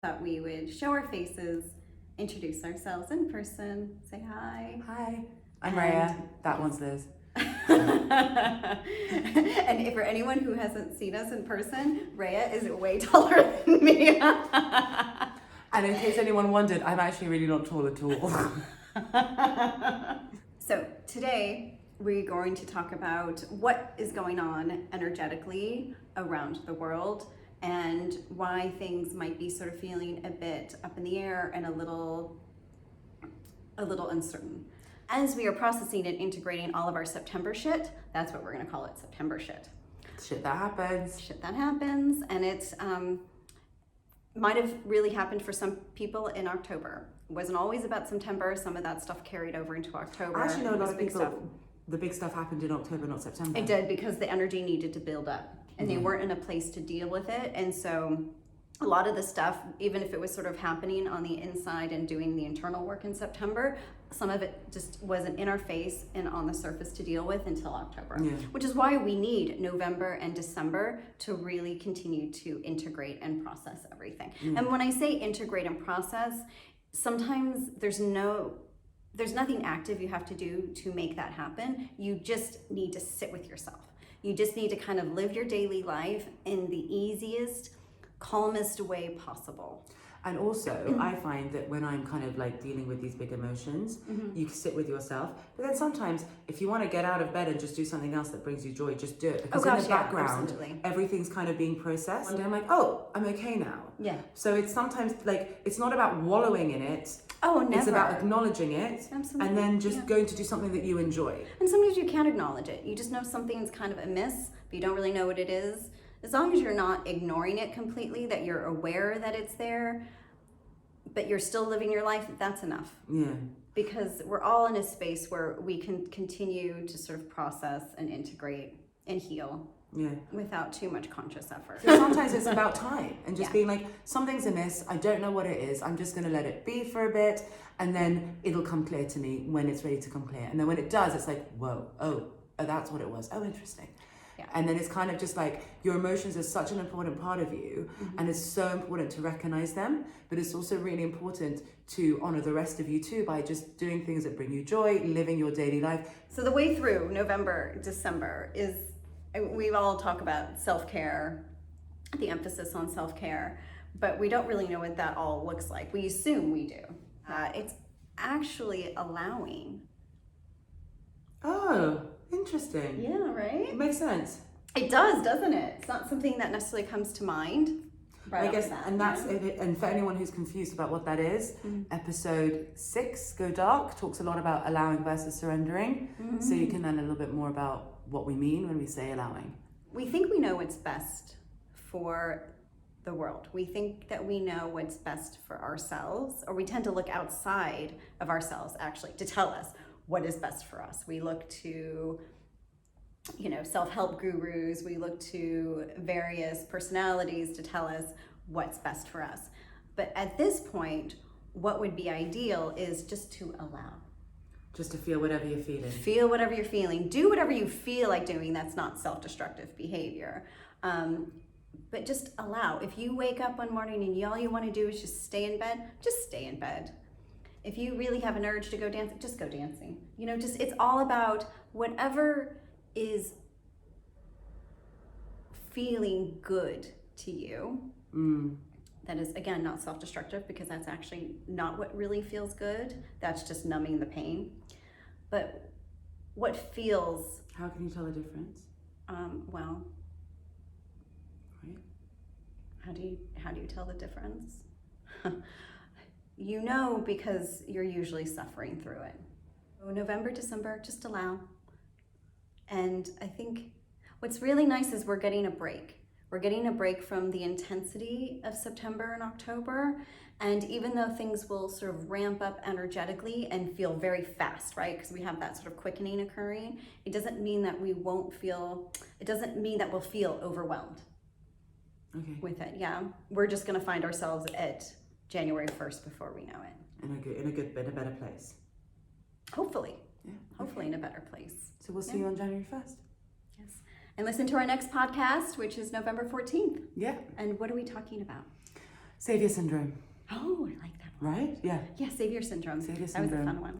Thought we would show our faces, introduce ourselves in person, say hi. Hi, I'm Raya. That one's Liz. And for anyone who hasn't seen us in person, Raya is way taller than me. And in case anyone wondered, I'm actually really not tall at all. So today we're going to talk about what is going on energetically around the world and why things might be sort of feeling a bit up in the air and a little uncertain. As we are processing and integrating all of our September shit, that's what we're going to call it, September shit. Shit that happens. Shit that happens, and it might have really happened for some people in October. It wasn't always about September. Some of that stuff carried over into October. I actually know a lot of big people, stuff. the big stuff happened in October, not September. It did, because the energy needed to build up and they weren't in a place to deal with it. And so a lot of the stuff, even if it was sort of happening on the inside and doing the internal work in September, some of it just wasn't in our face and on the surface to deal with until October, which is why we need November and December to really continue to integrate and process everything. And when I say integrate and process, sometimes there's nothing active you have to do to make that happen. You just need to sit with yourself. You just need to kind of live your daily life in the easiest, calmest way possible. And also, I find that when I'm kind of like dealing with these big emotions, you sit with yourself. But then sometimes, if you want to get out of bed and just do something else that brings you joy, just do it. Because in the background, everything's kind of being processed. And I'm like, oh, I'm okay now. Yeah. So it's sometimes like, it's not about wallowing in it. Oh, never. It's about acknowledging it. Absolutely. And then just going to do something that you enjoy. And sometimes you can't acknowledge it. You just know something's kind of amiss, but you don't really know what it is. As long as you're not ignoring it completely, that you're aware that it's there, but you're still living your life, that's enough. Yeah. Because we're all in a space where we can continue to sort of process and integrate and heal without too much conscious effort. So sometimes it's about time and just being like, something's amiss, I don't know what it is, I'm just going to let it be for a bit, and then it'll come clear to me when it's ready to come clear. And then when it does, it's like, whoa, oh, that's what it was. Oh, interesting. Yeah. And then it's kind of just like, your emotions are such an important part of you, and it's so important to recognize them, but it's also really important to honor the rest of you too by just doing things that bring you joy, living your daily life. So the way through November, December is, we all talk about self-care, the emphasis on self-care, but we don't really know what that all looks like. We assume we do. It's actually allowing. Oh, interesting. Yeah, right? It makes sense. It does, doesn't it? It's not something that necessarily comes to mind. Right, I guess, and that's it. And for anyone who's confused about what that is, episode 6, Go Dark, talks a lot about allowing versus surrendering. So you can learn a little bit more about what we mean when we say allowing. We think we know what's best for the world. We think that we know what's best for ourselves, or we tend to look outside of ourselves actually to tell us what is best for us. We look to self-help gurus, we look to various personalities to tell us what's best for us. But at this point, what would be ideal is just to allow. Just to feel whatever you're feeling. Feel whatever you're feeling. Do whatever you feel like doing. That's not self-destructive behavior. But just allow. If you wake up one morning and all you want to do is just stay in bed, just stay in bed. If you really have an urge to go dancing, just go dancing. It's all about whatever is feeling good to you. That is, again, not self-destructive, because that's actually not what really feels good. That's just numbing the pain. But what feels... How can you tell the difference? Well, right. How do you tell the difference? Because you're usually suffering through it. So November, December, just allow. And I think what's really nice is we're getting a break. We're getting a break from the intensity of September and October. And even though things will sort of ramp up energetically and feel very fast, right? Because we have that sort of quickening occurring, it doesn't mean that we'll feel overwhelmed with it. Yeah. We're just going to find ourselves at January 1st before we know it. In a better place. Hopefully. Yeah. Hopefully in a better place. So we'll see you on January 1st. Yes. And listen to our next podcast, which is November 14th. Yeah. And what are we talking about? Savior syndrome, Oh, I like that one. right? Yeah. Yeah, savior syndrome. Savior That was a syndrome. fun one.